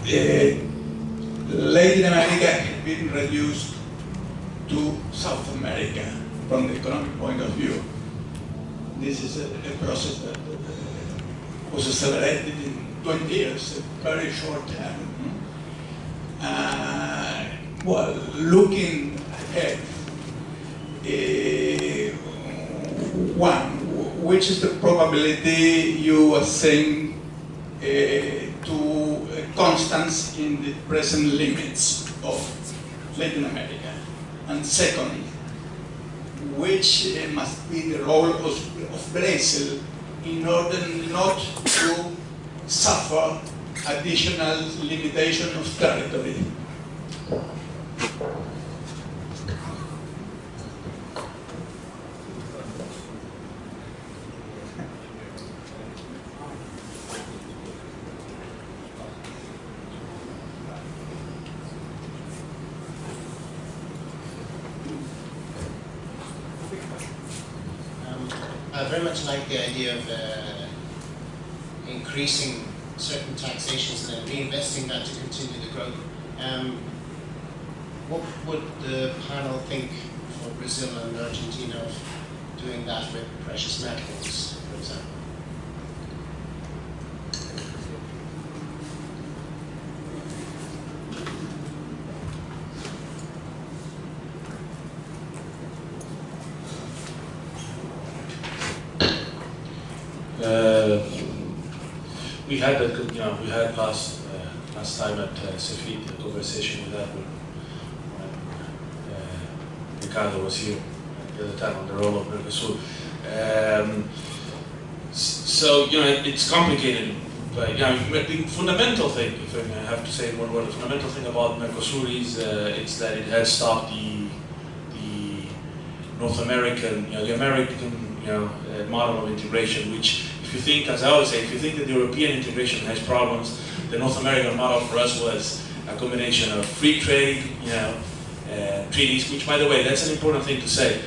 Latin America has been reduced to South America from the economic point of view. This is a process that was accelerated in 20 years, a very short time. Well, looking ahead, which is the probability you are saying to constance in the present limits of Latin America? And second, which must be the role of Brazil in order not to suffer additional limitation of territory? I very much like the idea of increasing certain taxations and then reinvesting that to continue the growth. What would the panel think for Brazil and Argentina of doing that with precious metals, for example? We had that, we had last time at Cefit a conversation with that when Ricardo was here the other time on the role of Mercosur. So it's complicated, but the fundamental thing, if I have to say one word, the fundamental thing about Mercosur is it's that it has stopped the North American, the American model of integration, which, if you think, as I always say, if you think that the European integration has problems, the North American model for us was a combination of free trade, treaties, which, by the way, that's an important thing to say.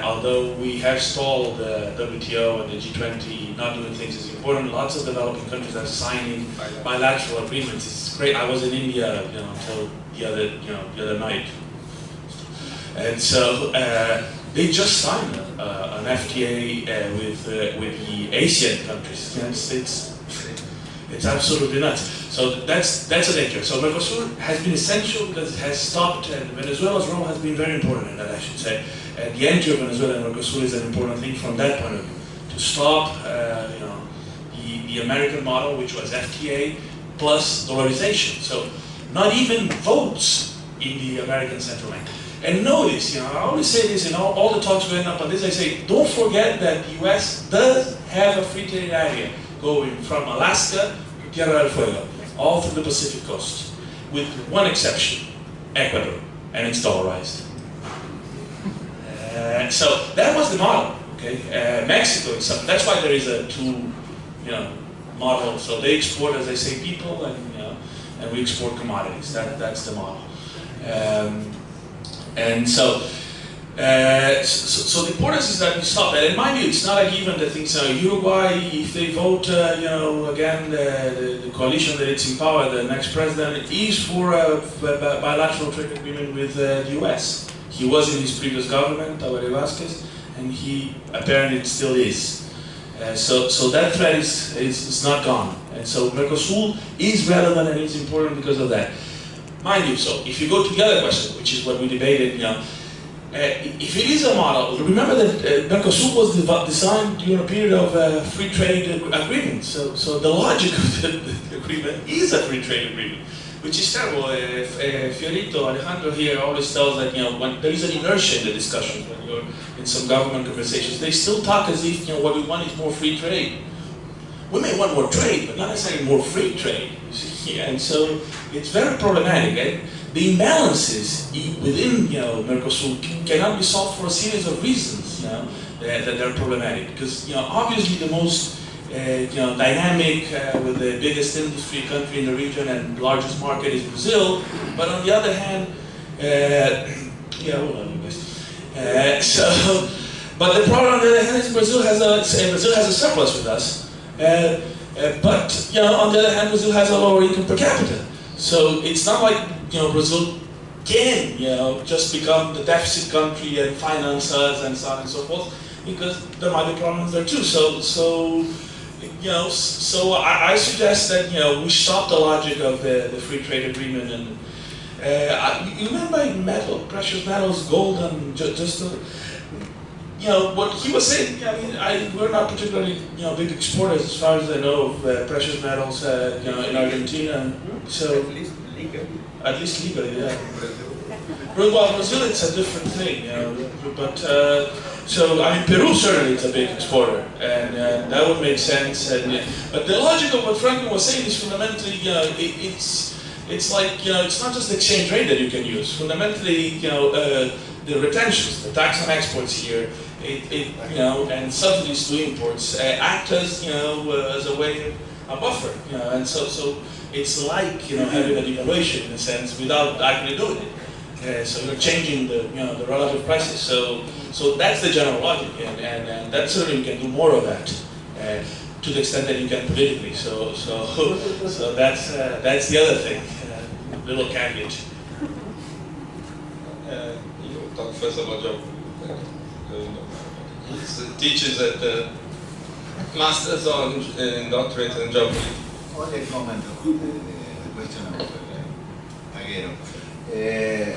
Although we have stalled the WTO and the G20 not doing things is important, lots of developing countries are signing bilateral agreements. It's great. I was in India, until the other night, and so they just signed an FTA with the Asian countries. It's absolutely nuts. So that's a danger. So Mercosur has been essential because it has stopped, and Venezuela's role has been very important in that, I should say. The entry of Venezuela and Mercosur is an important thing from that point of view, to stop the American model, which was FTA plus dollarization. So not even votes in the American Central Bank. And notice, I always say this in all the talks we end up on this, I say, don't forget that the US does have a free trade area going from Alaska to Tierra del Fuego, all through the Pacific coast, with one exception, Ecuador, and it's dollarized. So that was the model, okay? Mexico, that's why there is a two, model. So they export, as I say, people, and we export commodities. That's the model. And so the importance is that we stop that. And mind you, it's not a given that things are Uruguay, if they vote, again, the coalition that it's in power, the next president is for a bilateral trade agreement with the US. He was in his previous government, Tabaré Vázquez, and he apparently still is. So that threat is not gone. And so Mercosur is relevant and is important because of that. Mind you, so if you go to the other question, which is what we debated, if it is a model, remember that Mercosur was designed during a period of free trade agreement. So the logic of the agreement is a free trade agreement, which is terrible. Fiorito, Alejandro here always tells that when there is an inertia in the discussion, when you're in some government conversations, they still talk as if what we want is more free trade. We may want more trade, but not necessarily more free trade. And so it's very problematic. The imbalances within Mercosur cannot be solved for a series of reasons that they're problematic. Because obviously the most dynamic with the biggest industry country in the region and largest market is Brazil. But on the other hand, hold on, you guys. But the problem on the other hand is Brazil has a surplus with us. But on the other hand, Brazil has a lower income per capita. So it's not like, Brazil can, just become the deficit country and finance us and so on and so forth, because there might be problems there too. So I suggest that, we stop the logic of the free trade agreement. And you remember precious metals, gold, and what he was saying. I mean, we're not particularly, big exporters as far as I know of precious metals, in Argentina. So at least legally, yeah. Well, Brazil, it's a different thing, But so I mean, Peru certainly is a big exporter, and that would make sense. But the logic of what Franklin was saying is fundamentally, it's like, it's not just the exchange rate that you can use. Fundamentally, the retentions, the tax on exports here, and subsidies to imports act as, as a way, a buffer, and so it's like, having a devaluation in a sense without actually doing it. So you're changing the, the relative prices. So that's the general logic, and that certainly you can do more of that to the extent that you can politically. So that's the other thing. Little caveat. You talk first about your. He teaches at the Masters in Doctorate in Geography. Only a comment on the question of Aguero.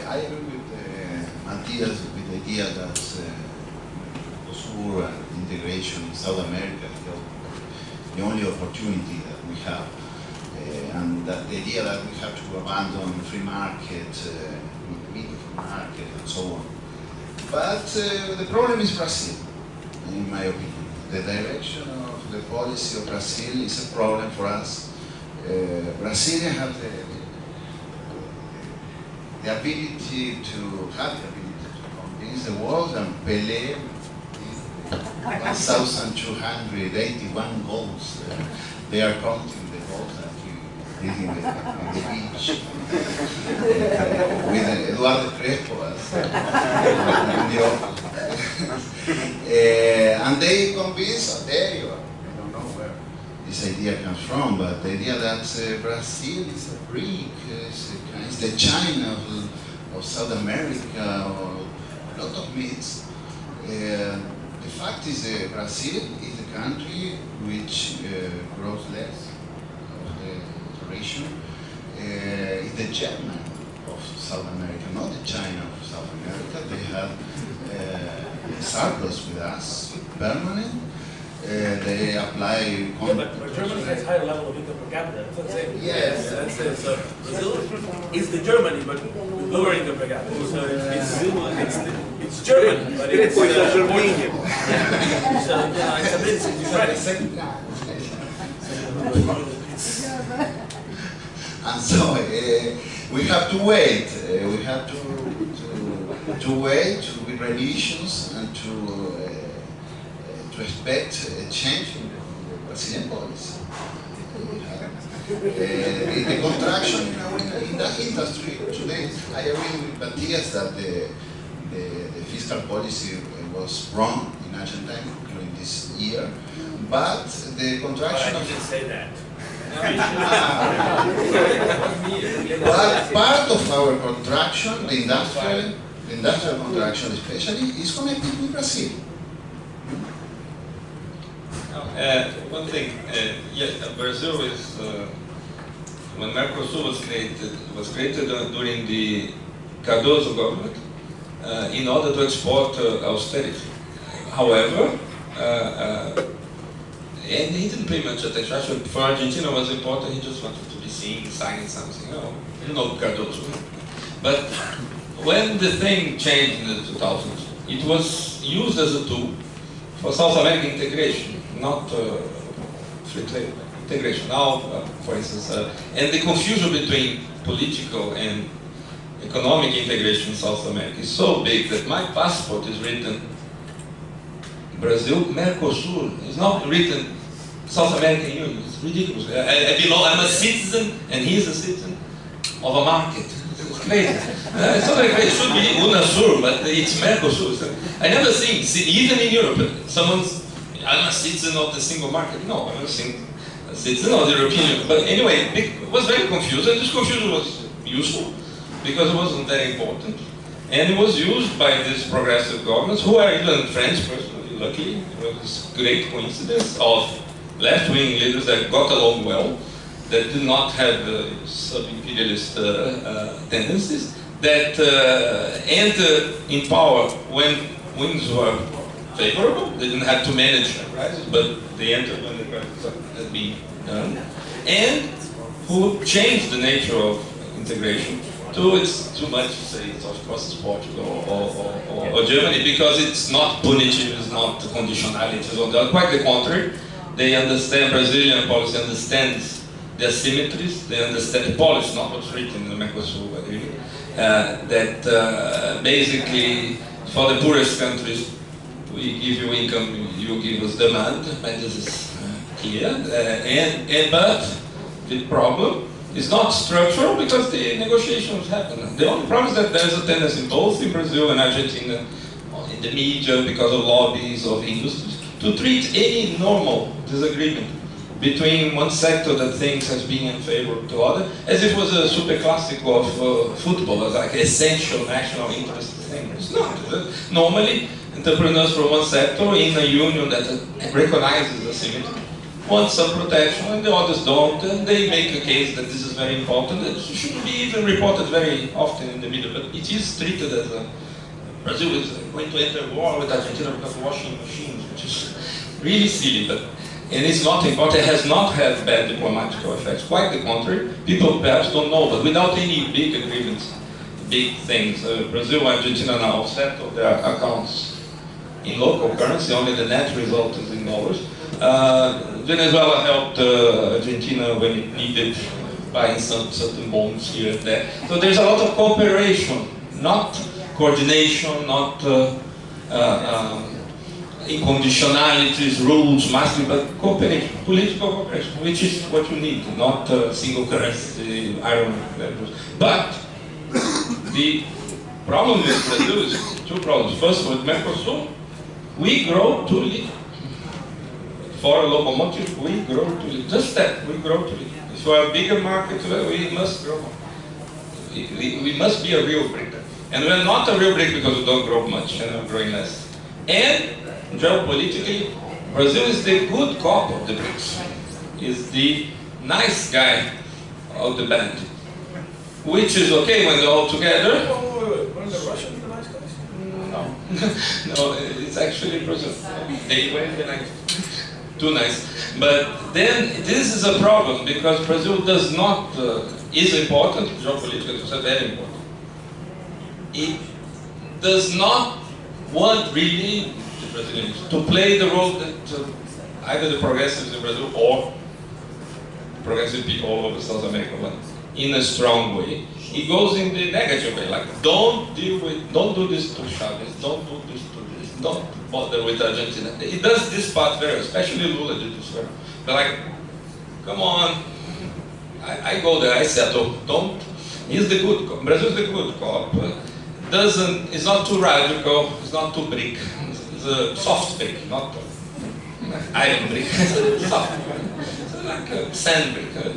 I agree with Matthias with the idea that Mercosur and integration in South America is the only opportunity that we have, and that the idea that we have to abandon free market, free market, and so on. But the problem is Brazil, in my opinion. The direction of the policy of Brazil is a problem for us. Brazilians have the ability to convince the world, and Pelé is 1,281 goals. They are counting the goals that he did in the beach with Eduardo Crespo in the office. And they convince Ontario. I don't know where this idea comes from, but the idea that Brazil is a brick, is the China of South America, or a lot of myths. The fact is Brazil is the country which grows less of the region. It's the German of South America, not the China of South America. They have surplus with us, permanent. They apply. But Germany has higher level of income per capita. That's what I'm saying. Yes. That's it. So Brazil is the Germany, but with lower income per capita. So it's German, but it's Germanian. So it's a bit. He's right. And so we have to wait. We have to wait with revisions and to expect a change in the Brazilian policy. The contraction in that industry today, I agree with Matthias that the fiscal policy was wrong in Argentina during this year, but the contraction. I didn't say that. But part of our contraction, the industrial contraction especially, is connected with Brazil. One thing, yes, Brazil is, when Mercosur was created during the Cardoso government in order to export austerity. However, and he didn't pay much attention. Actually, for Argentina was important, he just wanted to be seen, signing something, Cardoso. But when the thing changed in the 2000s, it was used as a tool for South American integration, not free trade integration. Now, for instance, and the confusion between political and economic integration in South America is so big that my passport is written Brazil, Mercosur. It's not written South American Union. It's ridiculous. I'm a citizen, and he's a citizen of a market. It's crazy. It's not like it should be UNASUR, but it's Mercosur. I never seen, even in Europe, I'm a citizen of the single market. No, I'm a citizen citizen of the European Union. But anyway, it was very confused, and this confusion was useful because it wasn't very important. And it was used by these progressive governments, who are even French personally, luckily. It was this great coincidence of left-wing leaders that got along well, that did not have sub-imperialist tendencies, that entered in power when winds were favorable. They didn't have to manage the crisis, but they entered when the crisis had been done, and who changed the nature of integration to, it's too much to say, it's of course it's Portugal or Germany, because it's not punitive, it's not conditionalities, quite the contrary. They understand, Brazilian policy understands the asymmetries, they understand the policy, not what's written in the MAQ00696 agreement, that basically for the poorest countries, we give you income, you give us demand, and this is clear. But the problem is not structural because the negotiations happen. The only problem is that there's a tendency both in Brazil and Argentina, in the media, because of lobbies of industries, to treat any normal disagreement between one sector that thinks as being in favor to other, as if it was a super classic of football, as like an essential national interest thing. It's not. Normally, entrepreneurs from one sector in a union that recognizes asymmetry want some protection and the others don't, and they make a case that this is very important. It shouldn't be even reported very often in the media, but it is treated as a Brazil is going to enter war with Argentina because of washing machines, which is really silly, but and it's not important. It has not had bad diplomatic effects. Quite the contrary. People perhaps don't know, but without any big agreements, big things, Brazil and Argentina now settle their accounts in local currency. Only the net result is in dollars. Venezuela helped Argentina when it needed, buying some certain bonds here and there. So there's a lot of cooperation, not coordination, not inconditionalities, rules, mastery, but cooperation, political cooperation, which is what you need, not single currency, iron levels. But the problem with Brazil is two problems. First, with Mercosur, we grow too little. For a locomotive, we grow too little. Just that, we grow too little. If we're a bigger market, we must grow more. We must be a real brick. And we're not a real brick because we don't grow much and we're growing less. And geopolitically, Brazil is the good cop of the BRICS. Is the nice guy of the band. Which is okay when they're all together. Weren't the Russians the nice guys? No. No, it's actually Brazil. They were the nice. Too nice. But then this is a problem because Brazil does not, is important, geopolitically it's very important. It does not want really the Brazilians to play the role that either the progressives in Brazil or progressive people all over South America want in a strong way. It goes in the negative way, like don't do this to Chavez, don't do this to this, don't bother with Argentina. It does this part very well, especially Lula did this very well. They're like, come on, I go there, I settle, don't, he's the good cop, Brazil's the good cop. It's not too radical, it's not too brick, it's a soft brick, not iron brick, it's soft brick, it's like a sand brick.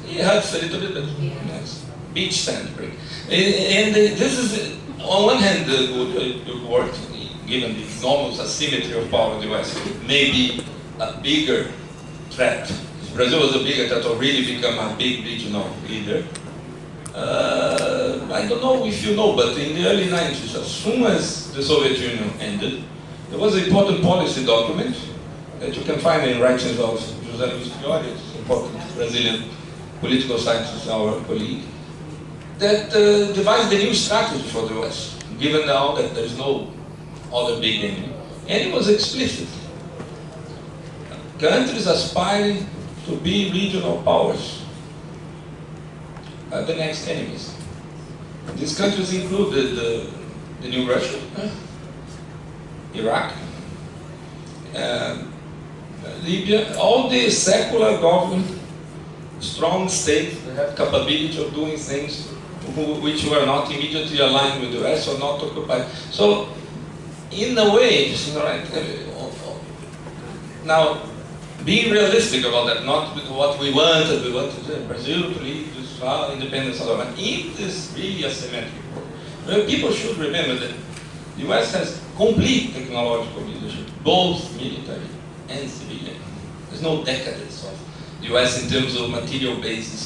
It hurts a little bit, but nice. Beach sand brick. And this is, on one hand, good work, given the enormous asymmetry of power in the West, maybe a bigger threat. If Brazil was a bigger threat or really become a big regional leader. I don't know if you know, but in the early 90s, as soon as the Soviet Union ended, there was an important policy document that you can find in writings of José Luis Fiore, important Brazilian political scientist, our colleague, that devised a new strategy for the West, given now that there is no other big enemy. And it was explicit. Countries aspiring to be regional powers are the next enemies. These countries include the new Russia, Iraq, Libya, all the secular government, strong states that have capability of doing things which were not immediately aligned with the West or not occupied. So, in a way, right, now, being realistic about that, not with what we wanted Brazil to lead this independence, but if this really asymmetric world, people should remember that the US has complete technological leadership, both military and civilian. There's no decadence of the US in terms of material basis.